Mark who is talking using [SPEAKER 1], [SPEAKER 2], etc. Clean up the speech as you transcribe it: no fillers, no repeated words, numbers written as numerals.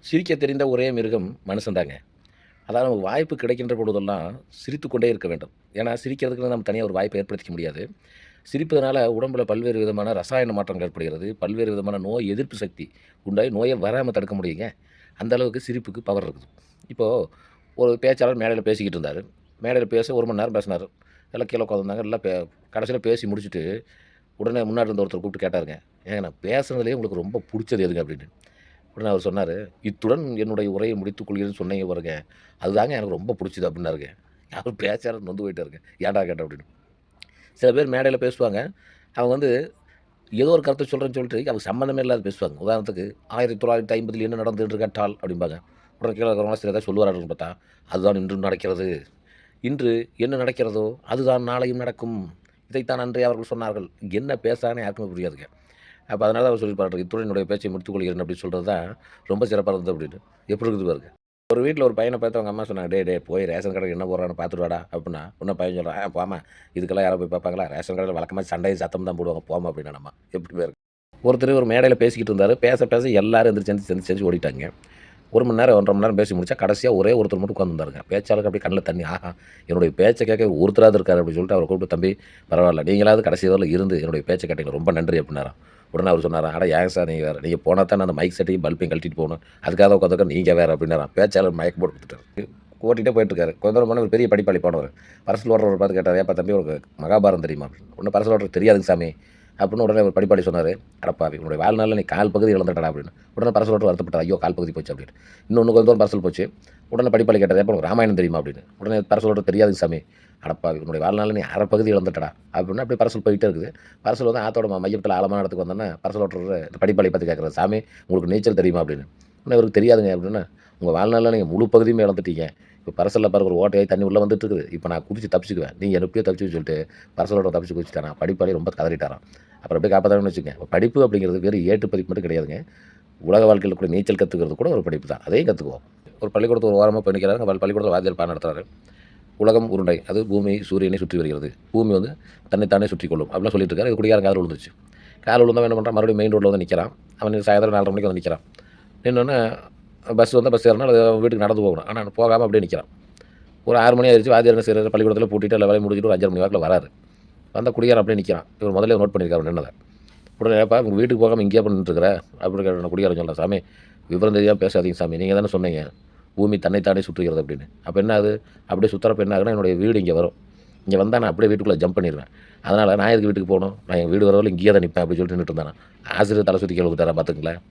[SPEAKER 1] சிரிக்க தெரிந்த ஒரே மிருகம் மனுஷன்தாங்க. அதாவது நமக்கு வாய்ப்பு கிடைக்கின்ற பொழுதெல்லாம் சிரித்துக்கொண்டே இருக்க வேண்டும். ஏன்னா, சிரிக்கிறதுக்குன்னு நம்ம தனியா ஒரு வாய்ப்பை ஏற்படுத்திக்க முடியாது. சிரிப்பதனால உடம்புல பல்வேறு விதமான ரசாயன மாற்றங்கள் ஏற்படுகிறது. பல்வேறு விதமான நோய் எதிர்ப்பு சக்தி உண்டாகி நோயே வராம தடுக்க முடியுங்க. அந்த அளவுக்கு சிரிப்புக்கு பவர் இருக்குது. இப்போ ஒரு பேச்சாளர் மேடையில பேசிக்கிட்டு இருந்தாரு. மேடையில பேச 1 மணி நேரம் பேசினாரு. எல்லாம் கீழ உட்காந்துருந்தாங்க. எல்லாம் கடைசியில பேசி முடிச்சுட்டு, உடனே முன்னாடி இருந்த ஒருத்தர் கூப்பிட்டு கேட்டாருங்க. "ஏங்க நான் பேசுனதுலயே உங்களுக்கு ரொம்ப புடிச்சது எதுங்க?" அப்படின்னு. உடனே அவர் சொன்னாரு, "இத்துடன் என்னுடைய உரையை முடித்துக் கொள்கிறேன்னு சொன்னீங்க பாருங்க, அதுதாங்க எனக்கு ரொம்ப புடிச்சது" அப்படின்னாருங்க. அவரு பேச்சாளர் நொந்து போயிட்டாருங்க. "ஏன்டா கேட்ட?" அப்படின்னு. சில பேர் மேடையில பேசுவாங்க. அவங்க வந்து ஏதோ ஒரு கருத்த சொல்றேன்னு சொல்லிட்டு, அதுக்கு சம்மந்தமே இல்லாத பேசுவாங்க. உதாரணத்துக்கு 1950ல் என்ன நடந்தது என்று கேட்டால் அப்படிம்பாங்க. உடனே கீழ இருக்கிறவங்கலாம் சரி ஏதாவது சொல்லுவாரான்னு பார்த்தா, அதுதான் இன்றும் நடக்கிறது. இன்று என்ன நடக்கிறதோ, அதுதான் நாளையும் நடக்கும். இதைத்தான் அன்றே அவர்கள் சொன்னார்கள். என்ன பேசுறாங்கன்னு யாருக்குமே புரியாதுங்க. அப்ப அதனால தான் அவர் சொல்லியிருப்பாரு, "இத்துடன் என்னுடைய பேச்சை முடித்துக் கொள்கிறேன்" அப்படின்னு சொல்றது தான் ரொம்ப சிறப்பா இருந்தது அப்படின்னு. எப்படி இருக்குது பாருங்க. ஒரு வீட்ல ஒரு பையன பார்த்து அவங்க அம்மா சொன்னாங்க, "டேய் டேய் போய் ரேஷன் கடையில என்ன போடுறான்னு பார்த்துட்டு வாடா" அப்படின்னா, உடனே பையன் சொல்றான், போம்மா இதுக்கெல்லாம் யாராவது போய் பார்ப்பாங்களா? ரேஷன் கடையில வழக்கமா சண்டையும் சத்தமும் தான் போடுவாங்க போம்மா" அப்படின்னானாம்மா. எப்படி பாருங்க. ஒருத்தர் ஒரு மேடையில பேசிக்கிட்டு இருந்தாரு. பேச பேச எல்லாரும் எந்திரிச்சு எந்திரிச்சு எந்திரிச்சு எந்திரிச்சு ஓடிட்டாங்க. 1 மணி நேரம் 1 1/2 மணி நேரம் பேசி முடிச்சா, கடைசியா ஒரே ஒருத்தர் மட்டும் உட்கார்ந்திருந்தாருங்க. பேச்சாளருக்கு அப்படியே கண்ல தண்ணி. ஆஹா! என்னுடைய பேச்ச கேட்க ஒருத்தராவது இருக்காரு அப்படின்னு சொல்லிட்டு அவர கூப்பிட்டு, "தம்பி பரவால்ல. நீங்களாவது கடைசி வரையிலும் இருந்து என்னுடைய பேச்ச கேட்டீங்க. ரொம்ப நன்றி" அப்படின்னாராம். உடனே அவரு சொன்னாராம், "அட ஏன் சார் நீங்க வேற. நீங்க போனா தான் நான் அந்த மைக் செட்டையும் பல்பையும் கழட்டிட்டு போகணும். அதுக்காக உட்காந்துருக்கேன் நீங்க வேற" அப்படின்னாராம். பேச்சாளர் மயக்கம் போட்டு குடுத்துட்டாரு. ஓட்டிட்டே போயிட்டுருக்காரு. கொஞ்ச தூரம் போனா ஒரு பெரிய படிப்பாளி போனவரு. பரிசல் ஓட்டுறவர பார்த்து கேட்டாரு, "ஏப்பா தம்பி உனக்கு மகாபாரதம் தெரியுமா?" அப்படின்னு. உடனே பரிசல் ஓட்டுறது தெரியாதுங்க சாமி அப்படின்னு உடனே ஒரு படிப்பாளி சொன்னாரு. "அடப்பாவி! உன்னுடைய வாழ்நாள்ல நீ 1/4 பகுதி இழந்துட்டடா" அப்படின்னு. உடனே பரிசல் ஓட்டுறவர் வருத்தப்பட்டார். "ஐயோ! 1/4 பகுதி போச்சு" அப்படின்னு. இன்னும் கொஞ்சம் தூரம் பரிசல் போச்சு. உடனே படிப்பாளி கேட்டாரு, "ஏப்பா உனக்கு ராமாயணம் தெரியுமா?" அப்படின்னு. உடனே பரிசல் ஓட்டுறது தெரியாதுங்க சாமி. "அடப்பாவி! உன்னுடைய வாழ்நாள்ல நீ 1/2 பகுதி இழந்துட்டடா" அப்படின்னு அப்படியே பரிசல் போயிட்டே இருக்குது. பரிசல் வந்து ஆத்தோட மையத்துல ஆழமான இடத்துக்கு வந்தோன்னே, பரிசல் ஓட்டுறவரு இந்த படிப்பாளிய பார்த்து கேட்கிறாரு, "சாமி உங்களுக்கு நீச்சல் தெரியுமா?" அப்படின்னு. உடனே இவருக்கு தெரியாதுங்க அப்படின்னோன்னே, "உங்க வாழ்நாள்ல நீங்க முழு பகுதியுமே இழந்துட்டீங்க. இப்ப பரிசல்ல பாருங்க ஒரு ஓட்டையாயி தண்ணி உள்ள வந்துட்டு இருக்குது. இப்ப நான் குதிச்சு தப்பிச்சுக்குவேன். நீங்க எப்படியோ தப்பிச்சுக்கன்னு" சொல்லிட்டு பரிசலோட தப்பிச்சு குதிச்சுட்டாராம். படிப்பாளி ரொம்ப கதறிட்டாராம். அப்புறம் எப்படி காப்பாத்துறாங்கன்னு வச்சுக்கங்க. படிப்பு அப்படிங்கிறது வெறும் ஏட்டு பதிப்பு மட்டும் கிடையாதுங்க. உலக வாழ்க்கையில கூட நீச்சல் கத்துக்கிறது கூட ஒரு படிப்பு தான். அதையும் கத்துக்குவோம். ஒரு பள்ளிக்கூடத்துல ஒரு ஓரமா போய் நிக்கிறாரு. பள்ளிக்கூடத்துல வாத்தியார் பாடம் நடத்துறாரு. உலகம் உருண்டை. அது பூமி சூரியனை சுற்றி வருகிறது. பூமி வந்து தன்னைத்தானே சுற்றிக் கொள்ளும். அப்படிலாம் சொல்லிட்டு இருக்காரு. இது குடிகாரன் காதுல விழுந்துருச்சு. காதுல விழுந்தவன் என்ன பண்றான், மறுபடியும் மெயின் ரோட்ல வந்து நிக்கிறான். அவன் சாயந்தரம் 4:30 மணிக்கு வந்து நிக்கிறான். நின்னோனே பஸ் வந்தா பஸ் ஏறணும். அல்லது அவன் வீட்டுக்கு நடந்து போகணும். ஆனா போகாம அப்படியே நிக்கிறான். ஒரு 6 மணி ஆயிருச்சு. வாத்தியார் என்ன செய்றாரு, பள்ளிக்கூடத்துல பூட்டிட்டு எல்லா வேலையும் முடிச்சுட்டு ஒரு 5:30 மணி வாக்குல வராரு. வந்தா குடிகாரன் அப்படியே நிக்கிறான். இவர் முதல்லயே நோட் பண்ணியிருக்காரு அவன் நின்னத. உடனே, "ஏப்பா உங்க வீட்டுக்கு போகாம இங்கேயே நின்னுட்டுருக்குற?" அப்படின்னு கேட்ட குடிகாரன் சொல்றான், "சாமி விவரம் தெரியாம பேசாதீங்க சாமி. நீங்க தானே சொன்னீங்க, பூமி தன்னைத்தானே சுற்றுகிறது அப்படின்னு. அப்ப என்ன ஆகுது? அப்படியே சுத்துறப்ப என்ன ஆகுதுன்னா, என்னுடைய வீடு இங்க வரும். இங்க வந்தா நான் அப்படியே வீட்டுக்குள்ள ஜம்ப் பண்ணிருவேன். அதனால நான் எதுக்கு வீட்டுக்கு போணும்? நான் என் வீடு வர வரையிலும் இங்கேயே தான் நிப்பேன்" அப்படின்னு சொல்லிட்டு நின்னுட்டு இருந்தானாம். ஆசிரியர் தலை சுத்தி கீழ விழுந்துட்டாராம் பார்த்துக்கங்களேன்.